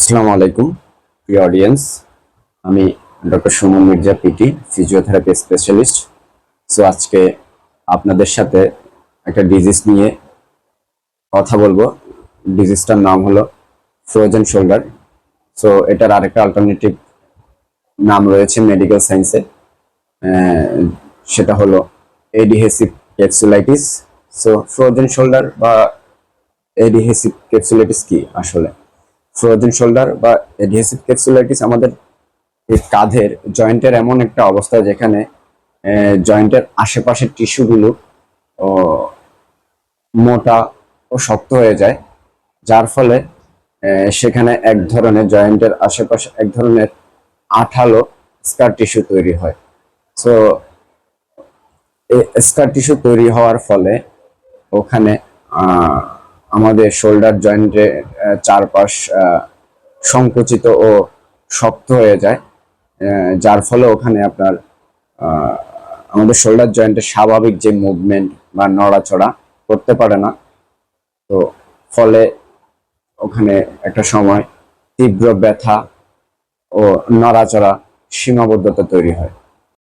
আসসালামু আলাইকুম প্রিয় অডিয়েন্স। আমি doctor Suman Mirza PT, physiotherapy specialist. So আজকে আপনাদের সাথে একটা ডিজিজ নিয়ে কথা বলবো। ডিজিজটার নাম হলো ফ্রোজেন শোল্ডার। সো এটার আরেকটা অল্টারনেটিভ নাম রয়েছে মেডিকেল সায়েন্সে, সেটা হলো এডিহেসিভ ক্যাপসুলাইটিস। সো ফ্রোজেন শোল্ডার বা এডিহেসিভ ক্যাপসুলাইটিস কি আসলে? ফ্রোজেন শোল্ডার বা এডহেসিভ ক্যাপসুলাইটিস আমাদের এই কাঁধের জয়েন্টের এমন একটা অবস্থা যেখানে জয়েন্টের আশেপাশের টিস্যুগুলো মোটা ও শক্ত হয়ে যায়, যার ফলে সেখানে এক ধরনের জয়েন্টের আশেপাশে এক ধরনের আঠালো স্কার টিস্যু তৈরি হয়। সো এই স্কার টিস্যু তৈরি হওয়ার ফলে ওখানে আমাদের শোল্ডার জয়েন্টের চারপাশ সংকুচিত ও শক্ত হয়ে যায়, যার ফলে ওখানে আপনার আমাদের শোল্ডার জয়েন্টের স্বাভাবিক যে মুভমেন্ট বা নড়াচড়া করতে পারে না। তো ফলে ওখানে একটা সময় তীব্র ব্যথা ও নড়াচড়া সীমাবদ্ধতা তৈরি হয়।